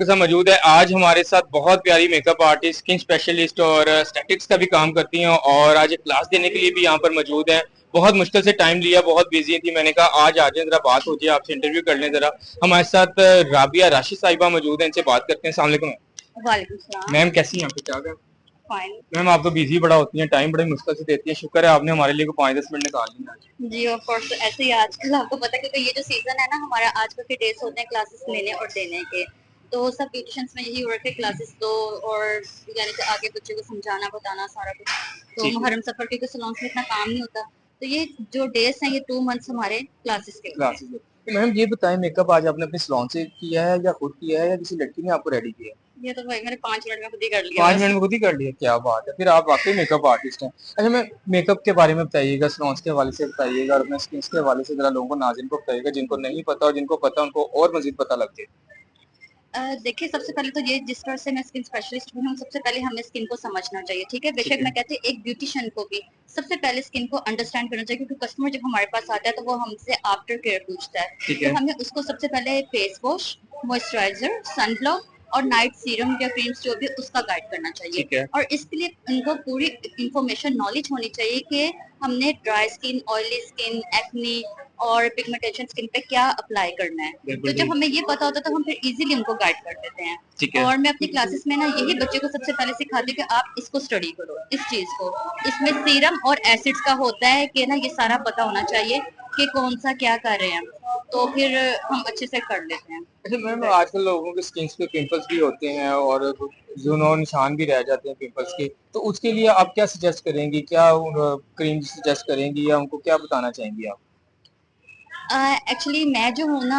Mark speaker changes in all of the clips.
Speaker 1: आपके साथ मौजूद है। आज हमारे साथ बहुत प्यारी मेकअप आर्टिस्ट, स्किन स्पेशलिस्ट और स्टैटिक्स का भी काम करती हैं और आज एक क्लास देने के लिए भी यहाँ पर मौजूद है। बहुत मुश्किल से टाइम लिया, बहुत बिजी थी। मैंने कहा आज आ जाए, जरा बात हो जाए, आपसे इंटरव्यू कर लें जरा। हमारे साथ राबिया राशिद साहिबा मौजूद है, इनसे बात करते हैं। अस्सलाम वालेकुम।
Speaker 2: वालेकुम सलाम।
Speaker 1: मैम कैसी हैं आप? क्या कर?
Speaker 2: फाइन।
Speaker 1: मैम आप तो बिजी बड़ा होती हैं, टाइम बड़ी मुश्किल से देती हैं। शुक्र है आपने हमारे लिए को 5-10 मिनट निकाल लिया।
Speaker 2: जी ऑफ कोर्स, ऐसे ही आजकल आपको पता है क्योंकि ये जो सीजन है ना हमारा आजकल के डेज होते हैं क्लासेस लेने और देने के, तो सब ब्यूटिशियंस में यही हो रहा है क्लासेस दो और यानी कि आगे बच्चों को समझाना बताना सारा कुछ। तो मुहर्रम सफर के सलोन में इतना काम नहीं होता, तो ये जो डेज हैं ये 2 मंथ्स हमारे क्लासेस के
Speaker 1: क्लासेस में। तो मैम ये बताएं, मेकअप आज आपने अपने सलोन से किया है या खुद किया है या किसी लड़की ने आपको रेडी किया है?
Speaker 2: ये तो भाई मैंने 5 मिनट में खुद ही कर लिया।
Speaker 1: 5 मिनट में खुद ही कर लिया? क्या बात है, फिर आप वाकई मेकअप आर्टिस्ट हैं। अच्छा, मैं मेकअप के बारे में बताइएगा, सलोन्स के हवाले से बताइएगा और अपने स्किन के हवाले से जरा लोगों को, नाज़रीन को बताइएगा, जिनको नहीं पता और जिनको पता उनको और मजीद पता लग जाए।
Speaker 2: देखिए सबसे पहले तो ये जिस तरह से मैं स्किन स्पेशलिस्ट हूँ, सबसे पहले हमें स्किन को समझना चाहिए, ठीक है। बेशक मैं कहती हूँ एक ब्यूटिशियन को भी सबसे पहले स्किन को अंडरस्टैंड करना चाहिए, क्योंकि कस्टमर जब हमारे पास आता है तो वो हमसे आफ्टर केयर पूछता है, तो हमें उसको सबसे पहले फेस वॉश, मॉइस्चराइजर, सनब्लॉक और नाइट सीरम या क्रीम्स जो भी उसका गाइड करना चाहिए। और इसके लिए उनको पूरी इंफॉर्मेशन नॉलेज होनी चाहिए कि हमने dry skin, oily skin, acne और पिगमेंटेशन स्किन पे क्या अप्लाई करना है। तो जब हमें ये पता होता है तो हम फिर इजीली उनको गाइड कर देते हैं। और मैं अपनी क्लासेस में ना यही बच्चे को सबसे पहले सिखाती हूँ कि आप इसको स्टडी करो, इस चीज को। इसमें सीरम और एसिड्स का होता है कि ना ये सारा पता होना चाहिए कि कौन सा क्या कर रहे हैं, तो फिर हम अच्छे से कर लेते हैं।
Speaker 1: अच्छा मैम, आजकल लोगों के स्किन पे पिंपल्स भी होते हैं और जुनून निशान भी रह जाते हैं पिंपल्स के, तो उसके लिए आप क्या सजेस्ट करेंगी? क्या क्रीम सजेस्ट करेंगी या उनको क्या बताना चाहेंगी आप?
Speaker 2: एक्चुअली मैं जो हूँ ना,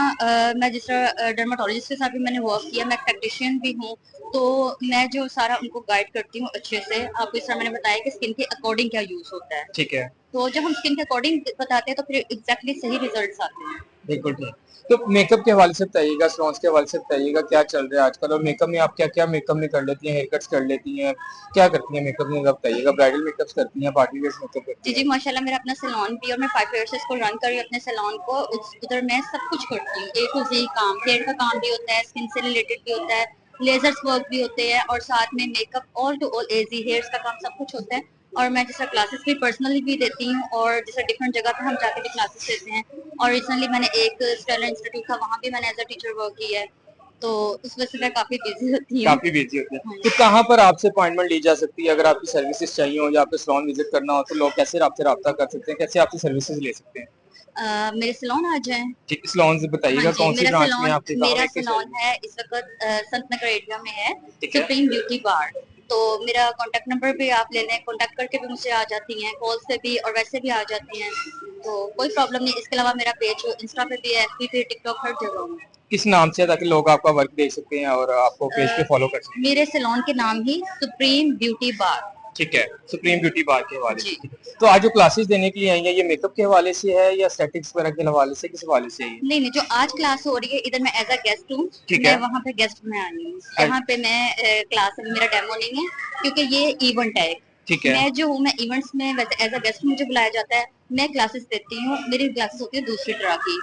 Speaker 2: मैं जिस तरह डर्माटोलॉजिस्ट के साथ भी मैंने वर्क किया, मैं प्रैक्टिशियन भी हूँ, तो मैं जो सारा उनको गाइड करती हूँ अच्छे से। आपको इस तरह मैंने बताया कि स्किन के अकॉर्डिंग क्या यूज होता है,
Speaker 1: ठीक है।
Speaker 2: तो जब हम स्किन के अकॉर्डिंग बताते हैं तो फिर एग्जैक्टली सही रिजल्ट्स आते हैं।
Speaker 1: बिल्कुल ठीक। तो मेकअप के हवाले से बताइएगा, सलोन्स के हवाले से बताइएगा, क्या चल रहा है आजकल? और मेकअप में आप क्या क्या मेकअप में कर लेती हैं? हेयर कट्स कर लेती हैं, क्या करती हैं मेकअप में बताइएगा? ब्राइडल मेकअप्स करती हैं, पार्टी वेयर मेकअप करती
Speaker 2: जी
Speaker 1: हैं?
Speaker 2: जी माशाल्लाह, मेरा अपना सैलून भी और मैं 5 ईयर से इसको रन कर रही हूँ अपने सैलून को। उधर मैं सब कुछ करती हूँ, ए टू जी काम। हेयर का काम भी होता है, स्किन से रिलेटेड भी होता है, लेजर्स वर्क भी होते हैं और साथ में मेकअप ऑल टू ऑल एजी हेयर्स का काम सब कुछ होता है। और मैं जैसा क्लासेस भी पर्सनली भी देती हूँ और जैसा डिफरेंट जगह पे हम जाके भी क्लासेस देते हैं। और रिसेंटली मैंने एक स्टेला इंस्टीट्यूट था, वहाँ भी मैंने एज अ टीचर वर्क किया है, तो उस वजह से मैं काफी बिजी होती हूँ।
Speaker 1: काफी बिजी होते हैं। तो कहाँ पर आपसे अपॉइंटमेंट ली जा सकती है? अगर आपकी सर्विसेज चाहिए हो या आपको सैलून विजिट करना हो तो लोग कैसे आपसे राब्ता कर सकते हैं, कैसे आपकी सर्विसेज ले सकते हैं?
Speaker 2: मेरे सैलून आ जाएं।
Speaker 1: ठीक, सैलून से
Speaker 2: हाँ
Speaker 1: बताइएगा
Speaker 2: जी,
Speaker 1: कौन सी ब्रांच में आपके?
Speaker 2: मेरा सैलून है इस वक्त संत नगर एरिया में है,
Speaker 1: ठीक है।
Speaker 2: सुप्रीम ब्यूटी बार। तो मेरा कांटेक्ट नंबर भी आप ले लें, कांटेक्ट करके भी मुझसे आ जाती हैं, कॉल से भी और वैसे भी आ जाती हैं, तो कोई प्रॉब्लम नहीं। इसके अलावा मेरा पेज इंस्टा पे भी है, एफबी पे, टिकटॉक, हर जगह है।
Speaker 1: किस नाम से है ताकि लोग आपका वर्क देख सकते हैं और आपको पेज पे फॉलो कर सकते हैं?
Speaker 2: मेरे सैलून के नाम ही सुप्रीम ब्यूटी बार।
Speaker 1: ठीक है, सुप्रीम ब्यूटी बार के हवाले से। तो आज जो क्लासेस देने के लिए आई हैं, ये मेकअप के हवाले से है या स्टैटिक्स वगैरह के हवाले से, किस हवाले से है ये?
Speaker 2: नहीं नहीं, जो आज क्लास हो रही है इधर मैं एज अ गेस्ट हूँ, मैं वहाँ पे गेस्ट में आई हूँ। यहाँ पे मैं क्लास में, मेरा डेमो नहीं है क्योंकि ये इवेंट है।
Speaker 1: ठीक है।
Speaker 2: मैं जो हूँ, मैं इवेंट्स में वैसे एज अ गेस्ट मुझे बुलाया जाता है, मैं क्लासेस देती हूँ। मेरी क्लासेस होती है दूसरी तरह की,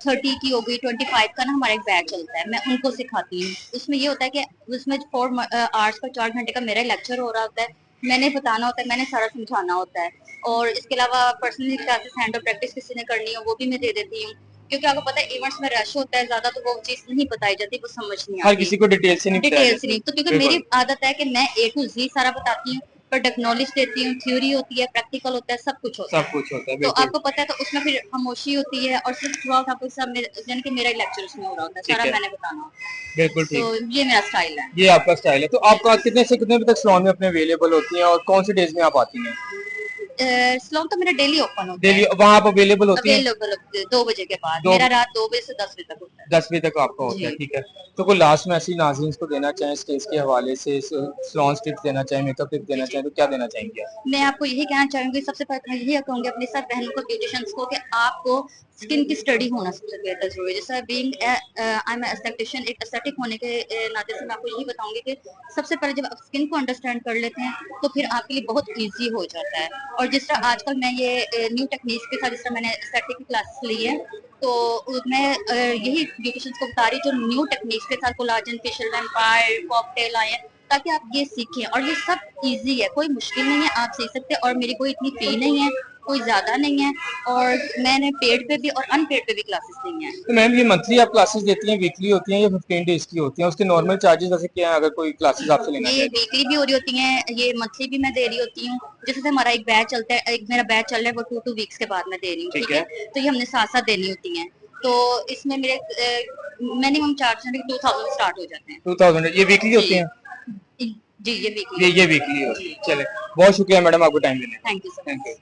Speaker 2: 30 की हो गई, 25 का ना हमारा एक बैच चलता है, मैं उनको सिखाती हूँ। उसमें ये होता है कि उसमें 4 आवर्स का, 4 घंटे का मेरा लेक्चर हो रहा होता है, मैंने बताना होता है, मैंने सारा समझाना होता है। और इसके अलावा पर्सनली क्लासेस हैंड और प्रैक्टिस किसी ने करनी हो वो भी मैं दे देती हूँ, क्योंकि आपको पता है इवेंट्स में रश होता है ज्यादा, तो वो चीज नहीं बताई जाती, वो समझ नहीं आती हर
Speaker 1: किसी को डिटेल से नहीं
Speaker 2: डिटेल से नहीं। तो क्योंकि मेरी आदत है कि मैं ए टू जी सारा बताती हूँ, प्रोडक्ट नॉलेज देती हूँ, थ्योरी होती है, प्रैक्टिकल होता है, सब कुछ होता है,
Speaker 1: सब कुछ होता है।
Speaker 2: तो आपको पता है, तो उसमें फिर खामोशी होती है और सिर्फ थ्रू आउट आपको सब यानी कि मेरा लेक्चर उसमें हो रहा होता है, सारा मैंने बताना होता है। बिल्कुल ठीक। तो ये मेरा स्टाइल है।
Speaker 1: ये आपका स्टाइल है। तो आपका कितने से कितने बजे तक सैलून में अपने अवेलेबल होती हैं और कौन से डेज में आप आती हैं?
Speaker 2: सैलून तो मेरा डेली ओपन होता
Speaker 1: डेली
Speaker 2: है,
Speaker 1: वहाँ आप अवेलेबल होती हैं?
Speaker 2: अवेलेबल 2 बजे के बाद, मेरा रात 2 बजे से 10 बजे तक होता है।
Speaker 1: 10 बजे तक आपका होता है, ठीक है। तो कोई लास्ट में ऐसी नाज़रीन को देना चाहें स्टेज के हवाले से, सैलून टिप्स देना चाहें, मेकअप टिप्स देना चाहें, तो क्या देना चाहेंगे आप?
Speaker 2: मैं आपको यही कहना चाहूंगी, सबसे पहले यही कहूंगी अपनी सब बहनों को, ब्यूटिशियंस को, कि आपको स्किन की स्टडी होना सबसे बेहतर जरूरी है। जैसा बीइंग आई एम एस्थेटिशियन, एक एस्थेटिक होने के नाते से मैं आपको यही बताऊंगी कि सबसे पहले जब आप स्किन को अंडरस्टैंड कर लेते हैं तो फिर आपके लिए बहुत इजी हो जाता है। और जिस तरह आजकल मैं ये न्यू टेक्निक्स के साथ, जिस तरह मैंने एस्थेटिक की क्लासेस ली है, तो मैं यही ब्यूटिशियंस को बता रही जो न्यू टेक्निक्स के साथ कोलाजन, फेशियल वेम्पायर, कॉकटेल आए हैं, ताकि आप ये सीखें। और ये सब इजी है, कोई मुश्किल नहीं है, आप सीख सकते हैं। और मेरी कोई इतनी फी नहीं है, कोई ज्यादा नहीं है, और मैंने पेड पे भी और अनपेड पे भी क्लासेस दी हैं।
Speaker 1: तो मैम ये मंथली आप क्लासेस देती हैं, वीकली होती हैं या 15 डेज की होती हैं? उसके नॉर्मल चार्जेस वैसे क्या है अगर कोई क्लासेस आपसे लेना
Speaker 2: ये
Speaker 1: चाहे?
Speaker 2: वीकली भी हो रही होती हैं, ये मंथली भी मैं दे रही होती हूँ। जैसे हमारा एक बैच चलता है, एक मेरा बैच चल रहा है, वो 2 वीक्स के बाद मैं दे रही हूँ, ठीक है। तो ये हमने साथ साथ देनी होती हैं। तो इसमें मेरे मिनिमम चार्ज 2000 स्टार्ट हो जाते हैं।
Speaker 1: 2000 ये वीकली होती हैं?
Speaker 2: जी, ये वीकली
Speaker 1: ये वीकली होती है। चले, बहुत शुक्रिया मैडम आपको टाइम देने का।
Speaker 2: Thank you so much.
Speaker 1: Thank you.